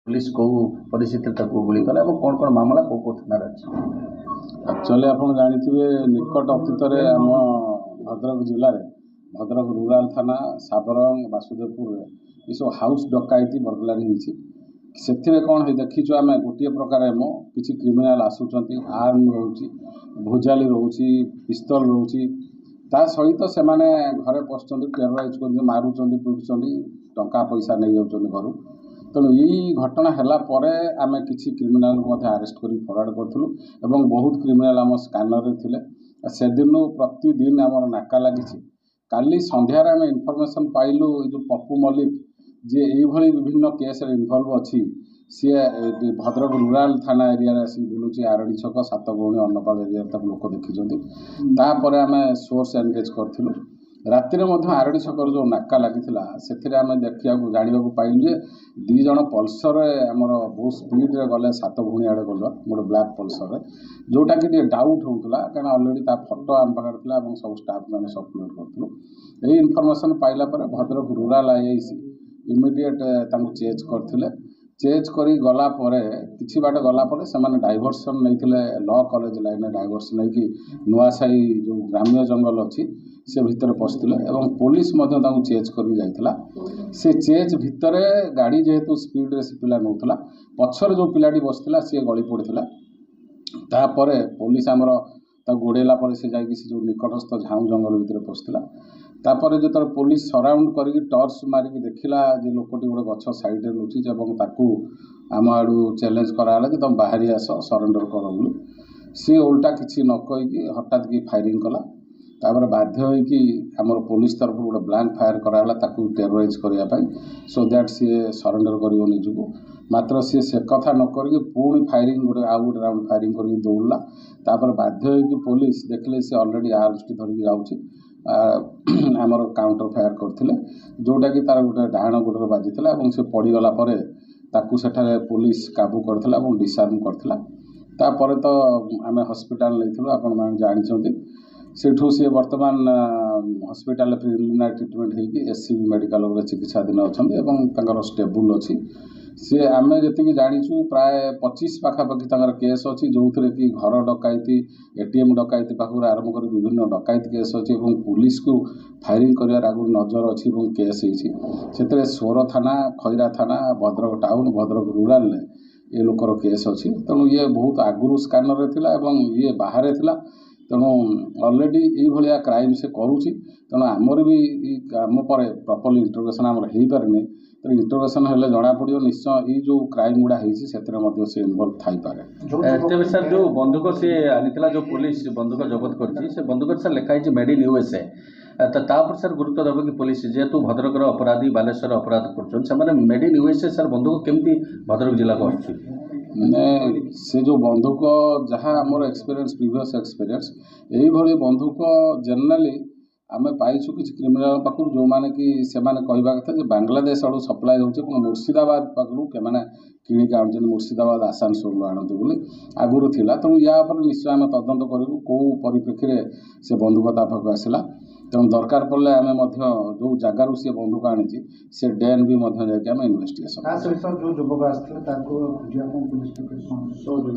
Police को परिस्थिति गुली कला कौन कौन मामला कौ थाना अच्छी एक्चुअली आप जानते निकट अतीत आम भद्रक जिले भद्रक रूराल थाना साबरंग वासुदेवपुर ये सब हाउस डकायती बर्गलारी से कौन है देखीचु आम गोटे प्रकार एम कि क्रिमिनाल आसुँच आर्म रोचे भुजाली रोचे पिस्तल रोचे ता सहित से घरे पशुंट टेरोराइज कर मारुंच पिटुंट टंका पैसा नहीं जाऊँ घर तेणु यही घटना है आम कि क्रिमिनाल आरेस्ट कर फरवर्ड करूँ बहुत क्रिमिनाल आम स्कानर थे से दिन प्रतिदिन आम नाका लगी काली संध्यार आम इनफर्मेशन पाइलु जो पप्पू मल्लिक जी ये विभिन्न केस इनवल्व अच्छी सी भद्रक रूराल थाना एरिया आसिक बुलूची आरडी छक सात गौणी अन्नपाल एरिया लोक देखी आम सोर्स एनगेज करूँ राति आरडी छकर जो नाका लगी से आम देखा जानवा पाइलु जे दीज पल्सर आमर बहुत स्पीड रे गले सात भूणी आड़े गल गोटे ब्लाक पल्सर जोटा कि डाउट होता कहीं अलरेडी फटो आम पाखे था सब स्टाफ मैंने सर्कुलेट करूँ यही इनफर्मेशन पाइला Bhadrak rural IIC immediate chase करते चेज कर गला कि बाट गलापर से डाइवर्सन नहीं लॉ कॉलेज लाइन डाइवर्सन नहीं नुआसाई जो ग्राम्य जंगल अच्छी से भितर पशुले और पुलिस चेज कर जाइला से चेज भितर गाड़ी जेहेतु स्पीड से पिला नौला पछर जो पिलाटी बसला सी गली पड़ता तापर पुलिस आमर गोड़ेला से जो निकटस्थ झाऊ जंगल भितर पशुला तापर जो पुलिस सराउंड करके टर्च मारिक देखला जे लोकटी गोटे गछ साइड लुचि आम आड़ू चैलेंज कराला कि तुम बाहरी आस सरेंडर कर बोली सी उल्टा किसी न कहीकि हठात की फायरिंग कला तापर बाध्य होगी आमर पुलिस तरफ गोटे ब्लैंक फायर कराला टेरोराइज करने सो दैट सी सरेंडर कर निजक मात्र सी से कथा न करके पुणी फायरिंग गोटे आउ गोटे राउंड फायरिंग कर दौड़ला तापर बाध्य होगी पुलिस देखले सी अलरेडी आर्म्स धरिकी जाऊँगी आमर काउंटर फायर करते जोटा कि तार गोटे डाण गोटे बाजी से पड़गला सेठारे पुलिस काबू करथिला और डिसआर्म करथिला तापर तो आम हॉस्पिटल नहीं आपण जानते सेठू सी वर्तमान हॉस्पिटल प्रिलिमिनारी ट्रीटमेंट होगी एससीबी मेडिकल चिकित्साधीन अच्छा स्टेबुल अच्छी सी आम जी जाचु प्राय 25 पाखापाखि केस अच्छी जो थे कि घर डकायती एटीएम डकायती पाखर आरंभ कर विभिन्न डकायती केस अच्छी पुलिस को फायरिंग कर आगु नजर अच्छी केस होती सोर थाना खैरा थाना भद्रक टाउन भद्रक रूराल ये लोकर केस अच्छी तेणु ये बहुत आगुरी स्कानर थिला ये बाहर थिला तेणु अलरेडी ये क्राइम से करुँची तेणु आमर भी आम पर प्रॉपर्ली इंटरोगेशन आमर हो पारे तेणु इंटरोगेशन हेल्ले जना पड़ो निश्चय ये जो क्राइम गुड़ा से इनवल्व थाईपे सर जो बंदूक सी आनी जो पुलिस बंदूक जबत कर बंदूक सर लिखाई मेड इन यूएसए तो सर गुरुत्व देव कि पुलिस जेहेतु भद्रक अपराधी बालेश्वर अपराध कर मेड इन यूएसए सर बंदूक केमती भद्रक जिला को आछी से जो बंदूक जहाँ आमर एक्सपीरियंस प्रीवियस एक्सपीरियंस यही बंदूक जनरली आम पाइछु कि क्रिमिनाल पाखु जो मैंने कि से कहवा कथा बांग्लादेश आड़ू सप्लाय हो मुर्शिदाबाद पाखु के किणिक आनुच्च मुर्शिदाबाद आसानसोल आणती बोली आगुरी थिला तेणु या निश्चय आम तदंत करूँ कौ परिप्रेक्षी से बंदूक ता पाखु आसला तेणु दरकार पड़े आम जो जगार सी बंदूक आनी से डेन भी जाम इन्वेस्टिगेशन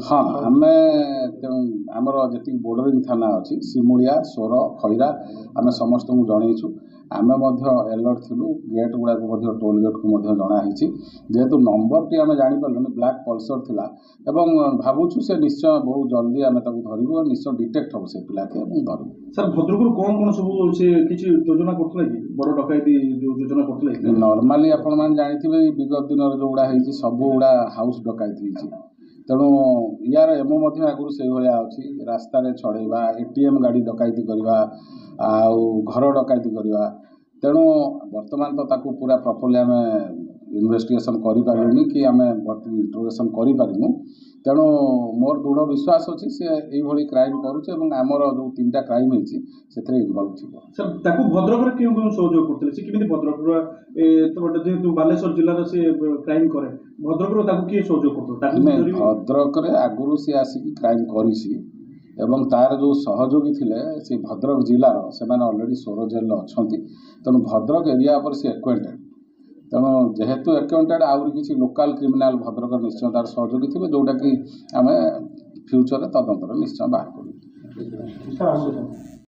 हाँ आम तेणु आमर जी बोर्डरिंग थाना अच्छी सिमुलिया सोर खैरा आम समस्त को जनईचु आम अलर्ट थिलु गेट गुड़ाक टोल गेट को जनाही जेहेतु नंबर टी आम जापारू ब्लैक पल्सर थिला एवं भावुँ से निश्चय बहुत जल्दी आम धरबू निश्चय डिटेक्ट हम से पिला के धरबू सर भद्रक कौन कौन सब से किसी योजना करते कि बड़ डकायती जो योजना करते नॉर्मली आपण मैंने जानते विगत दिन जो गुड़ा सब गुड़ा हाउस डकायती तेणु यार एमओ आगुरी से अच्छी रास्तार छड़ेवा एटीएम गाड़ी डकायती करवा आउ घर डकायती करवा तेणु वर्तमान तो ताकू पूरा प्रॉपर्ली आम इन्वेस्टिगेशन करूँ कि आम इंटरोगेशन करूँ तेणु मोर दृढ़ विश्वास अच्छी से ये क्राइम करुचे आमर जो 3टा क्राइम होती इनवल्व थी सर ताकू भद्रक क्यों क्यों सहयोग करते भद्रक जेहेतु बालेश्वर जिलार से क्राइम करे भद्रक किए सहयोग करते भद्रक आगुरी सी आसिक क्राइम करी एवं तार जो सहयोगी थिले से भद्रक जिलार से अलरेडी सोर जेल अच्छा तेणु भद्रक एरिया पर से एक्वेंटेड ତେଣୁ ଯେହେତୁ ଆକ୍ୱାଣ୍ଟେଡ୍ ଆହୁରି କିଛି ଲୋକାଲ୍ କ୍ରିମିନାଲ୍ ଭଦ୍ରକ ନିଶ୍ଚୟ ତାର ସହଯୋଗୀ ଥିବେ ଯେଉଁଟାକି ଆମେ ଫ୍ୟୁଚରରେ ତଦନ୍ତରେ ନିଶ୍ଚୟ ବାହାର କରିବୁ।